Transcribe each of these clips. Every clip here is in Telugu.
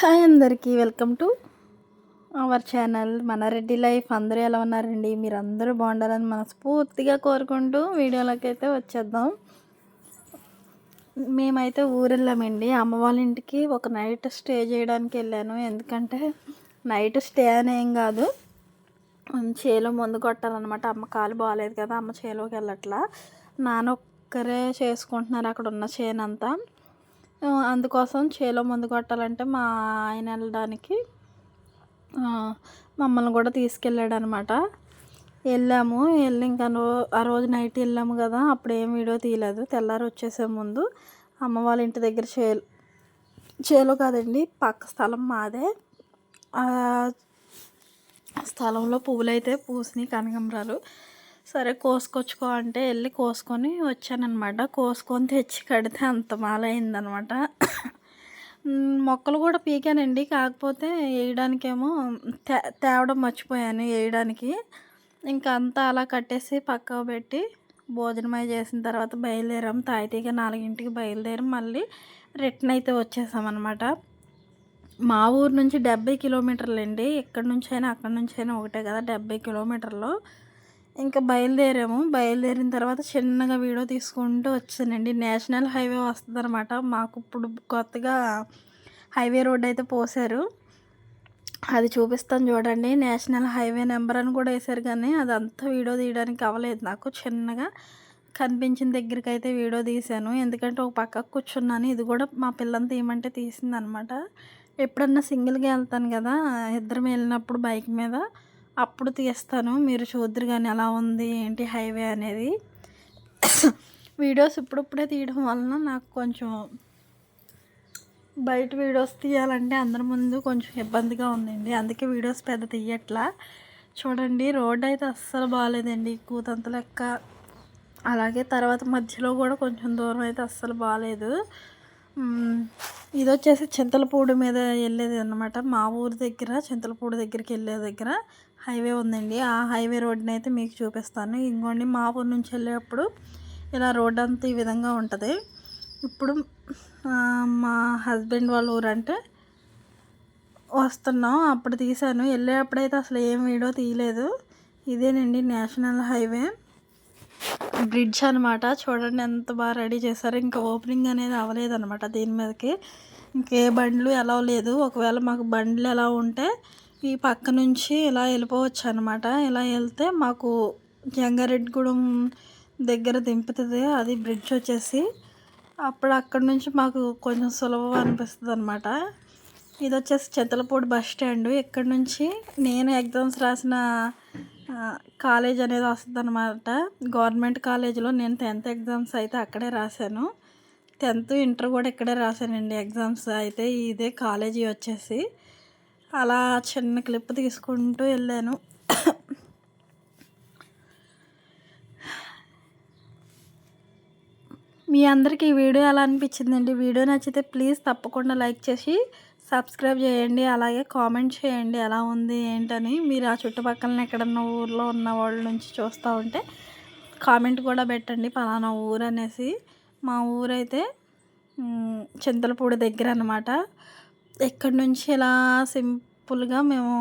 హాయ్ అందరికీ వెల్కమ్ టు అవర్ ఛానల్ మన రెడ్డి లైఫ్. అందరూ ఎలా ఉన్నారండి? మీరు అందరూ బాగుండాలని మనస్ఫూర్తిగా కోరుకుంటూ వీడియోలోకి అయితే వచ్చేద్దాం. మేమైతే ఊరు వెళ్ళామండి. అమ్మ వాళ్ళ ఇంటికి ఒక నైట్ స్టే చేయడానికి వెళ్ళాను. ఎందుకంటే నైట్ స్టే అనేం కాదు, చేలో ముందు కొట్టాలన్నమాట. అమ్మ కాలు బాగాలేదు కదా, అమ్మ చేలోకి వెళ్ళట్లా, నాన్న ఒక్కరే చేసుకుంటున్నారు అక్కడ ఉన్న చేనంతా. అందుకోసం చేలో ముందు కొట్టాలంటే మా ఆయన వెళ్ళడానికి మమ్మల్ని కూడా తీసుకెళ్ళాడు అనమాట. వెళ్ళాము. వెళ్ళి ఇంకా ఆ రోజు నైట్ వెళ్ళాము కదా, అప్పుడు ఏం వీడియో తీయలేదు. తెల్లారి వచ్చేసే ముందు అమ్మ వాళ్ళ ఇంటి దగ్గర చేలో కాదండి, పక్క స్థలం మాదే. స్థలంలో పువ్వులు అయితే పూసినాయి, కనకాంబరాలు. సరే కోసుకొచ్చుకో అంటే వెళ్ళి కోసుకొని వచ్చానమాట. కోసుకొని తెచ్చి కడితే అంత మాల అయిందనమాట. మొక్కలు కూడా పీకానండి, కాకపోతే వేయడానికేమో తేవడం మర్చిపోయాను వేయడానికి. ఇంకా అంతా అలా కట్టేసి పక్కకు పెట్టి భోజనమై చేసిన తర్వాత బయలుదేరాం. తాయితీగా 4ంటికి బయలుదేరాం. మళ్ళీ రిటర్న్ అయితే వచ్చేసామన్నమాట. మా ఊరు నుంచి 70 కిలోమీటర్లు అండి. ఎక్కడి నుంచి అయినా అక్కడి నుంచి అయినా ఒకటే కదా, 70 కిలోమీటర్లు. ఇంకా బయలుదేరాము. బయలుదేరిన తర్వాత చిన్నగా వీడియో తీసుకుంటూ వచ్చానండి. నేషనల్ హైవే వస్తుంది అనమాట మాకు. ఇప్పుడు కొత్తగా హైవే రోడ్ అయితే పోసారు, అది చూపిస్తాను చూడండి. నేషనల్ హైవే నెంబర్ అని కూడా వేశారు, కానీ అదంతా వీడియో తీయడానికి అవ్వలేదు నాకు. చిన్నగా కనిపించిన దగ్గరికి అయితే వీడియో తీశాను, ఎందుకంటే ఒక పక్కకు కూర్చున్నాను. ఇది కూడా మా పిల్లని తీయమంటే తీసింది అనమాట. ఎప్పుడన్నా సింగిల్గా వెళ్తాను కదా, ఇద్దరం వెళ్ళినప్పుడు బైక్ మీద, అప్పుడు తీస్తాను. మీరు చూద్దరు కానీ ఎలా ఉంది ఏంటి హైవే అనేది. వీడియోస్ ఇప్పుడిప్పుడే తీయడం వలన నాకు కొంచెం బయట వీడియోస్ తీయాలంటే అందరి ముందు కొంచెం ఇబ్బందిగా ఉందండి. అందుకే వీడియోస్ పెద్ద తీయట్లా. చూడండి, రోడ్ అయితే అస్సలు బాగాలేదండి, కూతంత లెక్క. అలాగే తర్వాత మధ్యలో కూడా కొంచెం దూరం అయితే అస్సలు బాగాలేదు. ఇది వచ్చేసి చింతలపూడి మీద వెళ్ళేది అన్నమాట. మా ఊరి దగ్గర చింతలపూడి దగ్గరికి వెళ్ళే దగ్గర హైవే ఉందండి. ఆ హైవే రోడ్ని అయితే మీకు చూపిస్తాను. ఇంకోండి, మా ఊరు నుంచి వెళ్ళేటప్పుడు ఇలా రోడ్ అంతా ఈ విధంగా ఉంటుంది. ఇప్పుడు మా హస్బెండ్ వాళ్ళ ఊరు అంటే వస్తున్నాం, అప్పుడు తీశాను. వెళ్ళేటప్పుడైతే అసలు ఏం వీడియో తీయలేదు. ఇదేనండి నేషనల్ హైవే బ్రిడ్జ్ అనమాట. చూడండి ఎంత బాగా రెడీ చేశారు. ఇంకా ఓపెనింగ్ అనేది అవ్వలేదు అనమాట దీని మీదకి. ఇంకే బండ్లు ఎలా లేదు. ఒకవేళ మాకు బండ్లు ఎలా ఉంటే ఈ పక్క నుంచి ఇలా వెళ్ళిపోవచ్చు అనమాట. ఇలా వెళ్తే మాకు జంగారెడ్డిగూడెం దగ్గర దింపుతుంది అది బ్రిడ్జ్ వచ్చేసి. అప్పుడు అక్కడి నుంచి మాకు కొంచెం సులభం అనిపిస్తుంది అనమాట. ఇది వచ్చేసి చింతలపూడి బస్ స్టాండ్. ఇక్కడ నుంచి నేను ఎగ్జామ్స్ రాసిన కాలేజ్ అనేది వస్తుంది అనమాట. గవర్నమెంట్ కాలేజీలో నేను 10th ఎగ్జామ్స్ అయితే అక్కడే రాశాను. 10th ఇంటర్ కూడా ఇక్కడే రాశానండి ఎగ్జామ్స్ అయితే. ఇదే కాలేజీ వచ్చేసి. అలా చిన్న క్లిప్ తీసుకుంటూ వెళ్ళాను. మీ అందరికీ ఈ వీడియో ఎలా అనిపించిందండి? వీడియో నచ్చితే ప్లీజ్ తప్పకుండా లైక్ చేసి సబ్స్క్రైబ్ చేయండి. అలాగే కామెంట్ చేయండి ఎలా ఉంది ఏంటని. మీరు ఆ చుట్టుపక్కల ఎక్కడన్నా ఊర్లో ఉన్న వాళ్ళ నుంచి చూస్తూ ఉంటే కామెంట్ కూడా పెట్టండి, పలానా ఊరు అనేసి. మా ఊరైతే చింతలపూడి దగ్గర అనమాట. ఇక్కడి నుంచి ఇలా సింపుల్గా మేము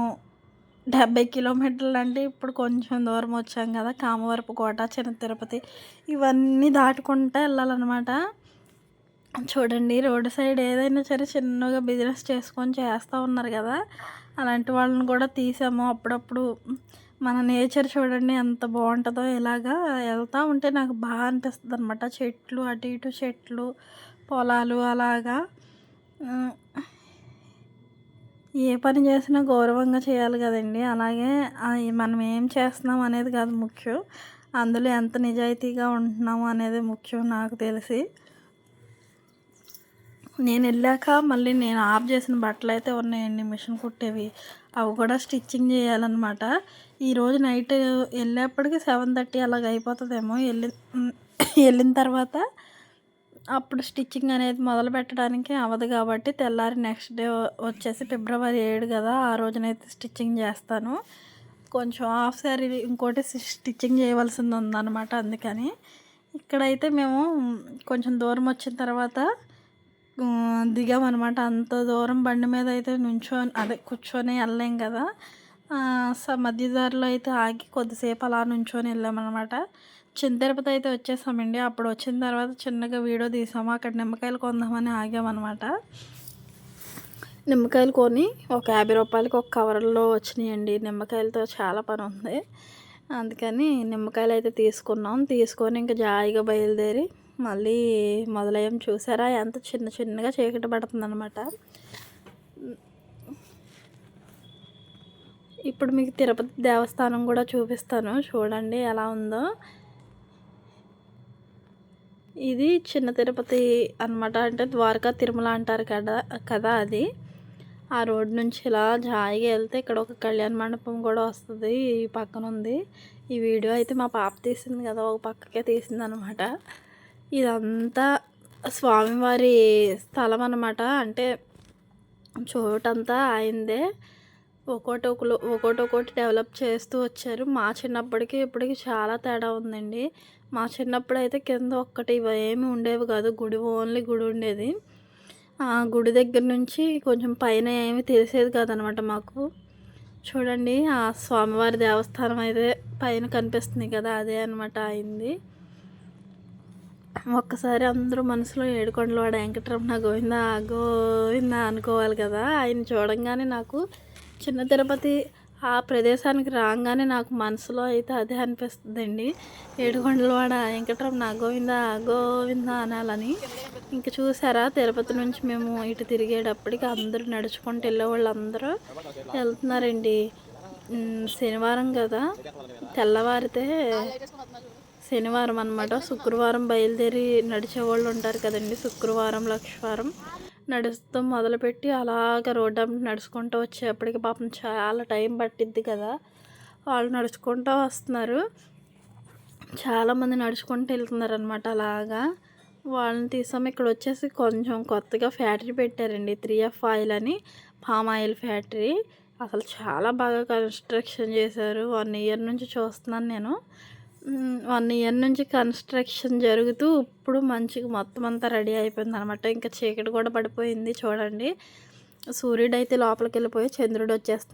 70 కిలోమీటర్లు అంటే ఇప్పుడు కొంచెం దూరం వచ్చాం కదా. కామవరపుకోట, చిన్న తిరుపతి ఇవన్నీ దాటుకుంటూ వెళ్ళాలన్నమాట. చూడండి, రోడ్డు సైడ్ ఏదైనా సరే చిన్నగా బిజినెస్ చేసుకొని చేస్తూ ఉన్నారు కదా, అలాంటి వాళ్ళని కూడా తీసాము. అప్పుడప్పుడు మన నేచర్ చూడండి ఎంత బాగుంటుందో. ఇలాగా వెళ్తూ ఉంటే నాకు బాగా అనిపిస్తుంది అనమాట. చెట్లు, అటు ఇటు చెట్లు, పొలాలు అలాగా. ఏ పని చేసినా గౌరవంగా చేయాలి కదండి. అలాగే మనం ఏం చేస్తున్నాం అనేది కాదు ముఖ్యం, అందులో ఎంత నిజాయితీగా ఉంటున్నాము అనేది ముఖ్యం నాకు తెలిసి. నేను వెళ్ళాక మళ్ళీ నేను ఆఫ్ చేసిన బట్టలు అయితే ఉన్నాయండి, మిషన్ కుట్టేవి. అవి కూడా స్టిచ్చింగ్ చేయాలన్నమాట. ఈరోజు నైట్ వెళ్ళేప్పటికి 7:30 అలాగ అయిపోతుందేమో. వెళ్ళిన తర్వాత అప్పుడు స్టిచ్చింగ్ అనేది మొదలు పెట్టడానికి అవ్వదు కాబట్టి తెల్లారి నెక్స్ట్ డే వచ్చేసి February 7 కదా, ఆ రోజునైతే స్టిచ్చింగ్ చేస్తాను. కొంచెం హాఫ్ శారీ ఇంకోటి స్టిచ్చింగ్ చేయవలసింది ఉందన్నమాట. అందుకని ఇక్కడైతే మేము కొంచెం దూరం వచ్చిన తర్వాత దిగామనమాట. అంత దూరం బండి మీద అయితే కూర్చొని వెళ్ళలేం కదా! మధ్య దారిలో అయితే ఆగి కొద్దిసేపు అలా నుంచొని వెళ్ళామనమాట. చిన్న తిరుపతి అయితే వచ్చేసామండి. అప్పుడు వచ్చిన తర్వాత చిన్నగా వీడియో తీసాము. అక్కడ నిమ్మకాయలు కొందామని ఆగామనమాట. నిమ్మకాయలు కొని ఒక రూ. 50కి ఒక కవర్లో వచ్చినాయండి. నిమ్మకాయలతో చాలా పని ఉంది. అందుకని నిమ్మకాయలు అయితే తీసుకున్నాం. తీసుకొని ఇంకా జాయిగా బయలుదేరి మళ్ళీ మొదలయ్యాం. చూసారా ఎంత చిన్నగా చీకటి పడుతుందనమాట. ఇప్పుడు మీకు తిరుపతి దేవస్థానం కూడా చూపిస్తాను, చూడండి ఎలా ఉందో. ఇది చిన్న తిరుపతి అనమాట. అంటే ద్వారకా తిరుమల అంటారు కదా అది. ఆ రోడ్ నుంచి ఇలా జాయిగా వెళ్తే ఇక్కడ ఒక కళ్యాణ మండపం కూడా వస్తుంది. ఈ పక్కన ఉంది. ఈ వీడియో అయితే మా పాప తీసింది కదా, ఒక పక్కకే తీసింది అనమాట. ఇదంతా స్వామివారి స్థలం అనమాట. అంటే చోటంతా అయిందే. ఒక్కోటి డెవలప్ చేస్తూ వచ్చారు. మా చిన్నప్పటికి ఇప్పటికి చాలా తేడా ఉందండి. మా చిన్నప్పుడు అయితే కింద ఒక్కటి ఏమి ఉండేవి కాదు. ఓన్లీ గుడి ఉండేది. ఆ గుడి దగ్గర నుంచి కొంచెం పైన ఏమి తెలిసేది కాదనమాట మాకు. చూడండి ఆ స్వామివారి దేవస్థానం అయితే పైన కనిపిస్తుంది కదా, అదే అనమాట అయింది. ఒక్కసారి అందరూ మనసులో ఏడుకొండలవాడ వెంకటరమణ గోవిందా గోవిందా అనుకోవాలి కదా. ఆయన చూడంగానే నాకు చిన్న తిరుపతి ఆ ప్రదేశానికి రాగానే నాకు మనసులో అయితే అదే అనిపిస్తుందండి. ఏడుకొండలవాడ వెంకటరమణ గోవిందా గోవిందా అనాలని. ఇంక చూసారా తిరుపతి నుంచి మేము ఇటు తిరిగేటప్పటికి అందరూ నడుచుకుంటూ వెళ్ళే వాళ్ళు అందరూ వెళ్తున్నారండి. శనివారం కదా, తెల్లవారితే శనివారం అనమాట. శుక్రవారం బయలుదేరి నడిచేవాళ్ళు ఉంటారు కదండి. శుక్రవారం లక్షవారం నడుస్తూ మొదలుపెట్టి అలాగ రోడ్డు నడుచుకుంటూ వచ్చేప్పటికి పాపం చాలా టైం పట్టిద్ది కదా. వాళ్ళు నడుచుకుంటూ వస్తున్నారు. చాలామంది నడుచుకుంటూ వెళ్తున్నారు అనమాట. అలాగా వాళ్ళని తీసాము. ఇక్కడ వచ్చేసి కొంచెం కొత్తగా ఫ్యాక్టరీ పెట్టారండి, 3F ఆయిల్ అని, పామ్ ఆయిల్ ఫ్యాక్టరీ. అసలు చాలా బాగా కన్స్ట్రక్షన్ చేశారు. 1 ఇయర్ నుంచి చూస్తున్నాను నేను. 1 ఇయర్ నుంచి కన్స్ట్రక్షన్ జరుగుతూ ఇప్పుడు మంచిగా మొత్తం అంతా రెడీ అయిపోయింది అనమాట. ఇంకా చీకటి కూడా పడిపోయింది చూడండి. సూర్యుడు అయితే లోపలికి వెళ్ళిపోయి చంద్రుడు వచ్చేస్తుంది.